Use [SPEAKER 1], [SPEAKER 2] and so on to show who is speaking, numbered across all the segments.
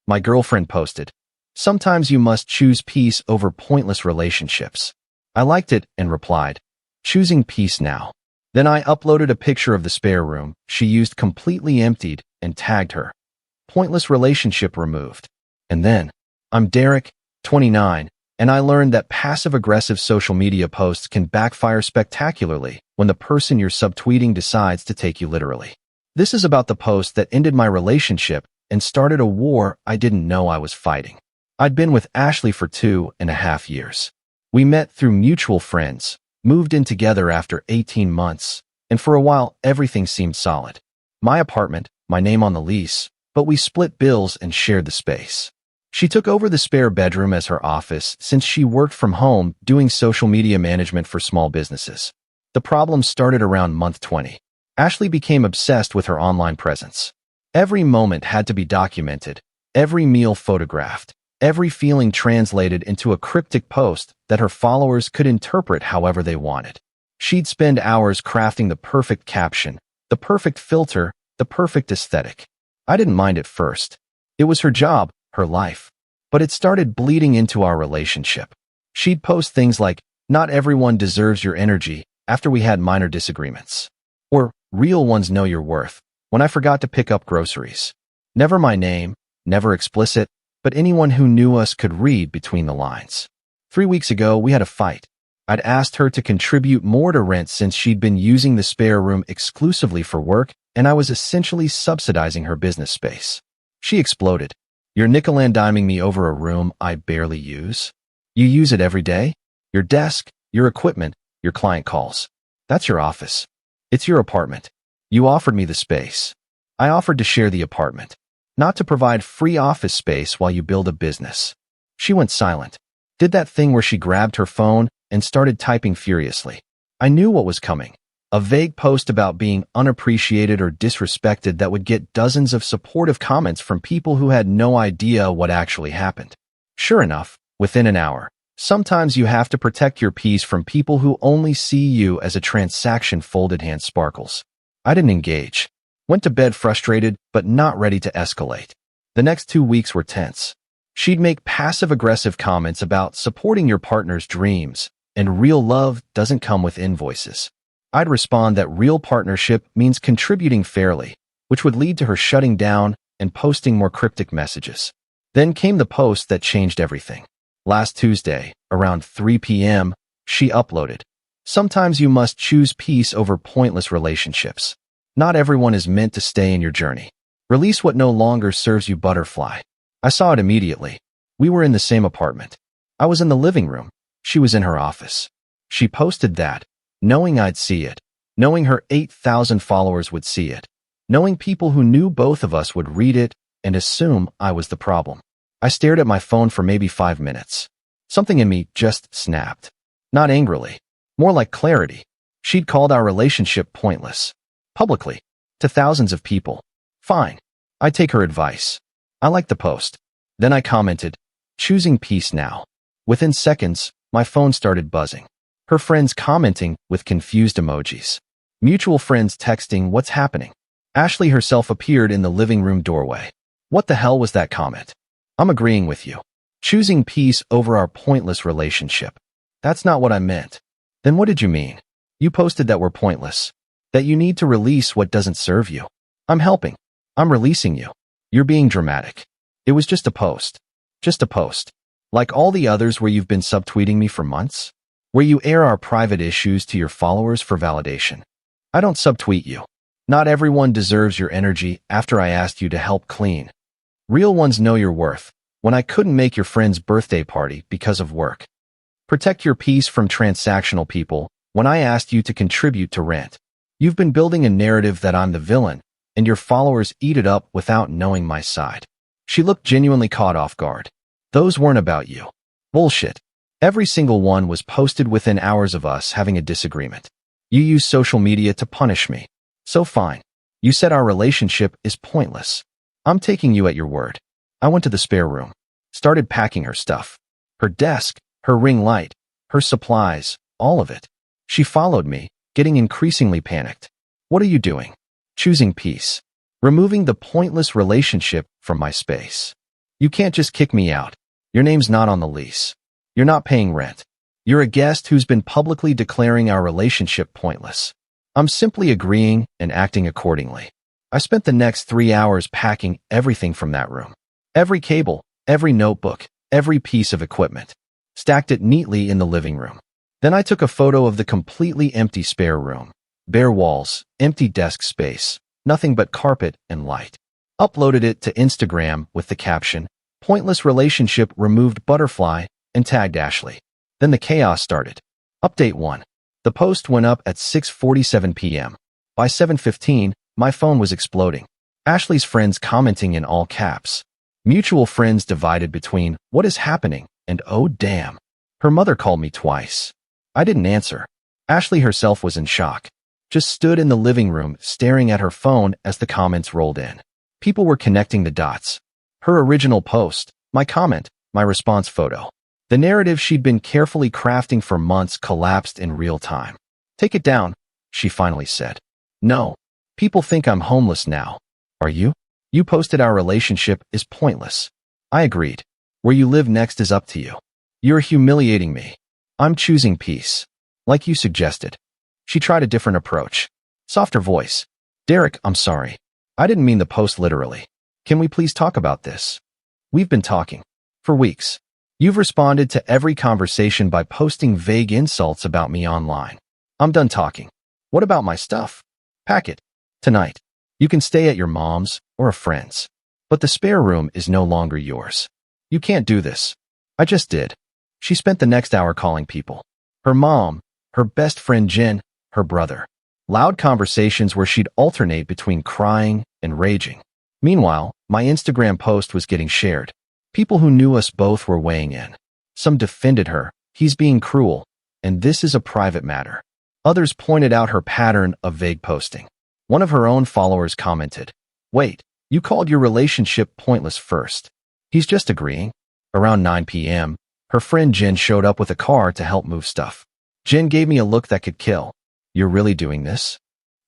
[SPEAKER 1] My girlfriend posted, "Sometimes you must choose peace over pointless relationships." I liked it and replied, "Choosing peace now." Then I uploaded a picture of the spare room she used completely emptied and tagged her. Pointless relationship removed. And then, I'm Derek, 29, and I learned that passive-aggressive social media posts can backfire spectacularly when the person you're subtweeting decides to take you literally. This is about the post that ended my relationship and started a war I didn't know I was fighting. I'd been with Ashley for 2.5 years. We met through mutual friends, moved in together after 18 months, and for a while everything seemed solid. My apartment, my name on the lease, but we split bills and shared the space. She took over the spare bedroom as her office since she worked from home doing social media management for small businesses. The problem started around month 20. Ashley became obsessed with her online presence. Every moment had to be documented, every meal photographed, every feeling translated into a cryptic post that her followers could interpret however they wanted. She'd spend hours crafting the perfect caption, the perfect filter, the perfect aesthetic. I didn't mind at first. It was her job, her life. But it started bleeding into our relationship. She'd post things like, "Not everyone deserves your energy," after we had minor disagreements. Or, "Real ones know your worth," when I forgot to pick up groceries. Never my name, never explicit, but anyone who knew us could read between the lines. 3 weeks ago, we had a fight. I'd asked her to contribute more to rent since she'd been using the spare room exclusively for work, and I was essentially subsidizing her business space. She exploded. "You're nickel-and-diming me over a room I barely use? You use it every day? Your desk, your equipment, your client calls. That's your office. It's your apartment. You offered me the space. I offered to share the apartment, not to provide free office space while you build a business." She went silent. Did that thing where she grabbed her phone and started typing furiously. I knew what was coming. A vague post about being unappreciated or disrespected that would get dozens of supportive comments from people who had no idea what actually happened. Sure enough, within an hour, sometimes you have to protect your peace from people who only see you as a transaction. Folded hand sparkles. I didn't engage. Went to bed frustrated, but not ready to escalate. The next 2 weeks were tense. She'd make passive-aggressive comments about supporting your partner's dreams, and real love doesn't come with invoices. I'd respond that real partnership means contributing fairly, which would lead to her shutting down and posting more cryptic messages. Then came the post that changed everything. Last Tuesday, around 3 p.m., she uploaded, "Sometimes you must choose peace over pointless relationships. Not everyone is meant to stay in your journey. Release what no longer serves you." Butterfly. I saw it immediately. We were in the same apartment. I was in the living room. She was in her office. She posted that, knowing I'd see it, knowing her 8,000 followers would see it, knowing people who knew both of us would read it and assume I was the problem. I stared at my phone for maybe 5 minutes. Something in me just snapped. Not angrily, more like clarity. She'd called our relationship pointless. Publicly. To thousands of people. Fine. I take her advice. I liked the post. Then I commented, "Choosing peace now." Within seconds, my phone started buzzing. Her friends commenting with confused emojis. Mutual friends texting, "What's happening?" Ashley herself appeared in the living room doorway. "What the hell was that comment?" "I'm agreeing with you. Choosing peace over our pointless relationship." "That's not what I meant." "Then what did you mean?" "You posted that we're pointless. That you need to release what doesn't serve you." "I'm helping. I'm releasing you." "You're being dramatic." "It was just a post." "Just a post. Like all the others where you've been subtweeting me for months? Where you air our private issues to your followers for validation." "I don't subtweet you. Not everyone deserves your energy after I asked you to help clean. Real ones know your worth, when I couldn't make your friend's birthday party because of work. Protect your peace from transactional people when I asked you to contribute to rent. You've been building a narrative that I'm the villain, and your followers eat it up without knowing my side." She looked genuinely caught off guard. "Those weren't about you." "Bullshit. Every single one was posted within hours of us having a disagreement. You use social media to punish me. So fine. You said our relationship is pointless. I'm taking you at your word." I went to the spare room. Started packing her stuff. Her desk, her ring light, her supplies, all of it. She followed me, getting increasingly panicked. "What are you doing?" "Choosing peace. Removing the pointless relationship from my space." You can't just kick me out. Your name's not on the lease. You're not paying rent. You're a guest who's been publicly declaring our relationship pointless. I'm simply agreeing and acting accordingly. I spent the next 3 hours packing everything from that room. Every cable, every notebook, every piece of equipment. Stacked it neatly in the living room. Then I took a photo of the completely empty spare room. Bare walls, empty desk space, nothing but carpet and light. Uploaded it to Instagram with the caption, "Pointless relationship removed butterfly," and tagged Ashley. Then the chaos started. Update 1. The post went up at 6:47 p.m. By 7:15, my phone was exploding. Ashley's friends commenting in all caps. Mutual friends divided between, "What is happening?" and "Oh damn." Her mother called me twice. I didn't answer. Ashley herself was in shock. Just stood in the living room staring at her phone as the comments rolled in. People were connecting the dots. Her original post, my comment, my response photo. The narrative she'd been carefully crafting for months collapsed in real time. "Take it down," she finally said. "No. People think I'm homeless now. Are you? You posted our relationship is pointless." I agreed. "Where you live next is up to you. You're humiliating me. I'm choosing peace. Like you suggested." She tried a different approach. Softer voice. "Derek, I'm sorry. I didn't mean the post literally. Can we please talk about this? We've been talking. For weeks. You've responded to every conversation by posting vague insults about me online. I'm done talking. What about my stuff? Pack it. Tonight. You can stay at your mom's or a friend's. But the spare room is no longer yours. You can't do this." I just did. She spent the next hour calling people. Her mom, her best friend Jen, her brother. Loud conversations where she'd alternate between crying and raging. Meanwhile, my Instagram post was getting shared. People who knew us both were weighing in. Some defended her, "He's being cruel, and this is a private matter." Others pointed out her pattern of vague posting. One of her own followers commented, "Wait, you called your relationship pointless first. He's just agreeing." Around 9 p.m., her friend Jen showed up with a car to help move stuff. Jen gave me a look that could kill. "You're really doing this?"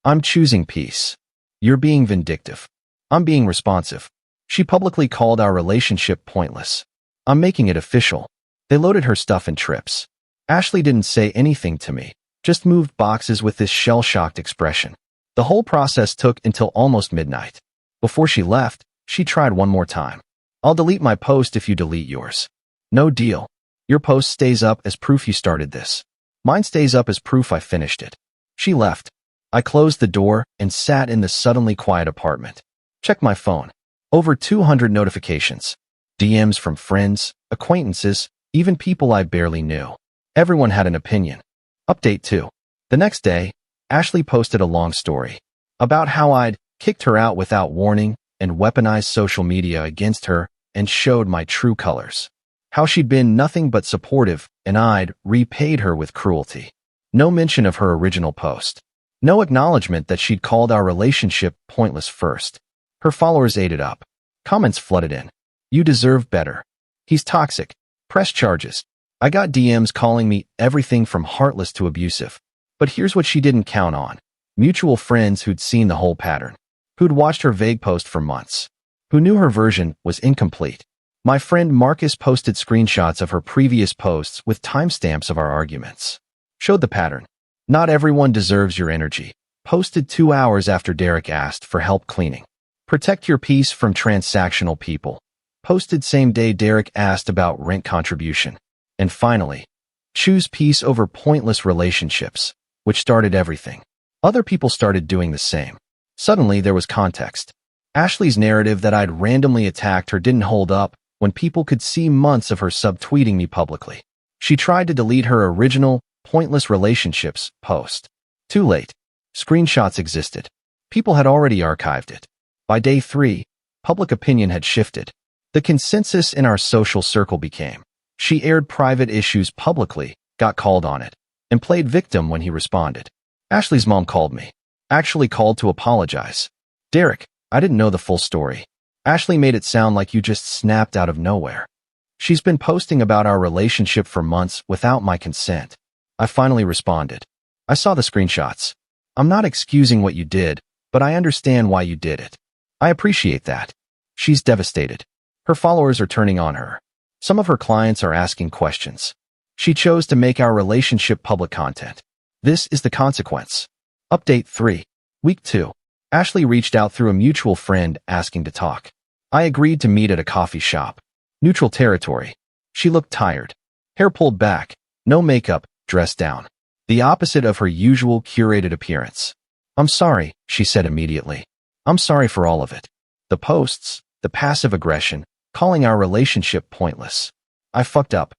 [SPEAKER 1] "I'm choosing peace." "You're being vindictive." "I'm being responsive." She publicly called our relationship pointless. "I'm making it official." They loaded her stuff in trips. Ashley didn't say anything to me, just moved boxes with this shell-shocked expression. The whole process took until almost midnight. Before she left, she tried one more time. "I'll delete my post if you delete yours." "No deal. Your post stays up as proof you started this. Mine stays up as proof I finished it." She left. I closed the door and sat in the suddenly quiet apartment. Checked my phone. Over 200 notifications. DMs from friends, acquaintances, even people I barely knew. Everyone had an opinion. Update 2. The next day, Ashley posted a long story about how I'd kicked her out without warning and weaponized social media against her and showed my true colors. How she'd been nothing but supportive and I'd repaid her with cruelty. No mention of her original post. No acknowledgement that she'd called our relationship pointless first. Her followers ate it up. Comments flooded in. "You deserve better. He's toxic. Press charges." I got DMs calling me everything from heartless to abusive. But here's what she didn't count on. Mutual friends who'd seen the whole pattern. Who'd watched her vague post for months. Who knew her version was incomplete. My friend Marcus posted screenshots of her previous posts with timestamps of our arguments. Showed the pattern. "Not everyone deserves your energy." Posted 2 hours after Derek asked for help cleaning. "Protect your peace from transactional people." Posted same day Derek asked about rent contribution. And finally, "Choose peace over pointless relationships," which started everything. Other people started doing the same. Suddenly there was context. Ashley's narrative that I'd randomly attacked her didn't hold up when people could see months of her subtweeting me publicly. She tried to delete her original "pointless relationships" post. Too late. Screenshots existed. People had already archived it. By day 3, public opinion had shifted. The consensus in our social circle became, she aired private issues publicly, got called on it, and played victim when he responded. Ashley's mom called me. Actually called to apologize. "Derek, I didn't know the full story. Ashley made it sound like you just snapped out of nowhere. She's been posting about our relationship for months without my consent." I finally responded. "I saw the screenshots. I'm not excusing what you did, but I understand why you did it. I appreciate that." She's devastated. Her followers are turning on her. Some of her clients are asking questions. She chose to make our relationship public content. This is the consequence. Update 3. Week 2. Ashley reached out through a mutual friend asking to talk. I agreed to meet at a coffee shop. Neutral territory. She looked tired. Hair pulled back, no makeup, dressed down. The opposite of her usual curated appearance. I'm sorry, she said immediately. I'm sorry for all of it. The posts, the passive aggression, calling our relationship pointless. I fucked up.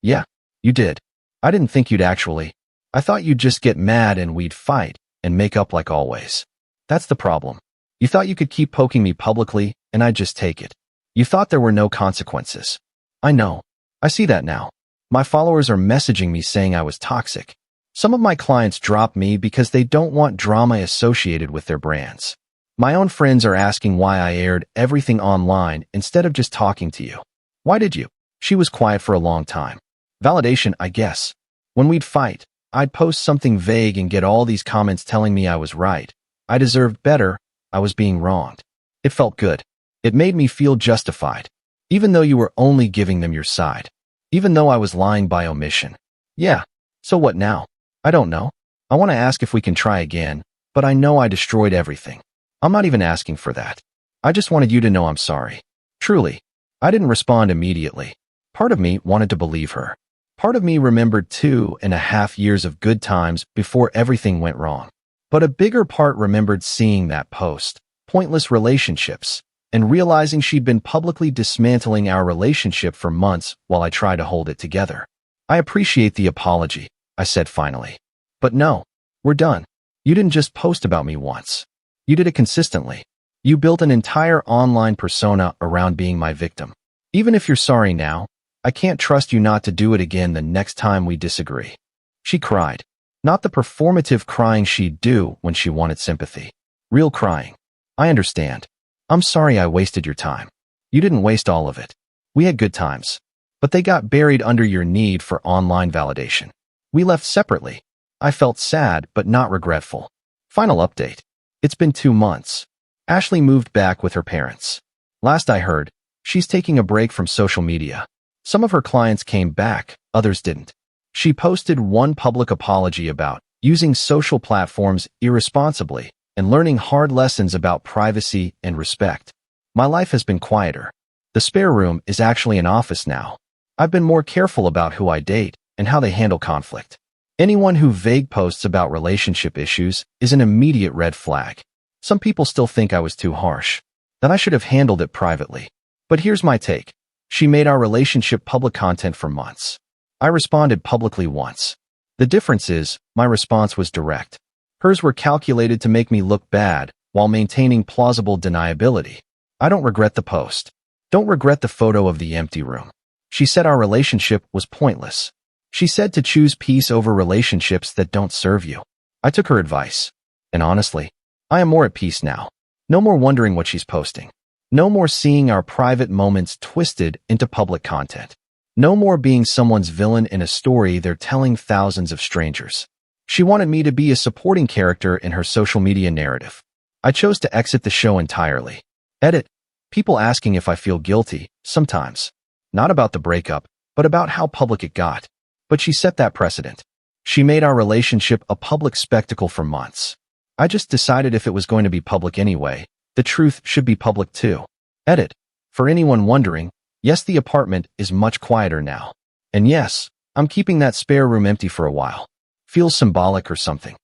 [SPEAKER 1] Yeah, you did. I didn't think you'd actually. I thought you'd just get mad and we'd fight and make up like always. That's the problem. You thought you could keep poking me publicly and I'd just take it. You thought there were no consequences. I know. I see that now. My followers are messaging me saying I was toxic. Some of my clients drop me because they don't want drama associated with their brands. My own friends are asking why I aired everything online instead of just talking to you. Why did you? She was quiet for a long time. Validation, I guess. When we'd fight, I'd post something vague and get all these comments telling me I was right. I deserved better. I was being wronged. It felt good. It made me feel justified. Even though you were only giving them your side. Even though I was lying by omission. Yeah. So what now? I don't know. I want to ask if we can try again, but I know I destroyed everything. I'm not even asking for that. I just wanted you to know I'm sorry. Truly. I didn't respond immediately. Part of me wanted to believe her. Part of me remembered 2.5 years of good times before everything went wrong. But a bigger part remembered seeing that post, pointless relationships, and realizing she'd been publicly dismantling our relationship for months while I tried to hold it together. I appreciate the apology, I said finally. But no, we're done. You didn't just post about me once. You did it consistently. You built an entire online persona around being my victim. Even if you're sorry now, I can't trust you not to do it again the next time we disagree. She cried. Not the performative crying she'd do when she wanted sympathy. Real crying. I understand. I'm sorry I wasted your time. You didn't waste all of it. We had good times. But they got buried under your need for online validation. We left separately. I felt sad but not regretful. Final update. It's been 2 months. Ashley moved back with her parents. Last I heard, she's taking a break from social media. Some of her clients came back, others didn't. She posted one public apology about using social platforms irresponsibly and learning hard lessons about privacy and respect. My life has been quieter. The spare room is actually an office now. I've been more careful about who I date and how they handle conflict. Anyone who vague posts about relationship issues is an immediate red flag. Some people still think I was too harsh, that I should have handled it privately. But here's my take. She made our relationship public content for months. I responded publicly once. The difference is, my response was direct. Hers were calculated to make me look bad while maintaining plausible deniability. I don't regret the post. Don't regret the photo of the empty room. She said our relationship was pointless. She said to choose peace over relationships that don't serve you. I took her advice. And honestly, I am more at peace now. No more wondering what she's posting. No more seeing our private moments twisted into public content. No more being someone's villain in a story they're telling thousands of strangers. She wanted me to be a supporting character in her social media narrative. I chose to exit the show entirely. Edit. People asking if I feel guilty, sometimes. Not about the breakup, but about how public it got. But she set that precedent. She made our relationship a public spectacle for months. I just decided if it was going to be public anyway, the truth should be public too. Edit. For anyone wondering, yes, the apartment is much quieter now. And yes, I'm keeping that spare room empty for a while. Feels symbolic or something.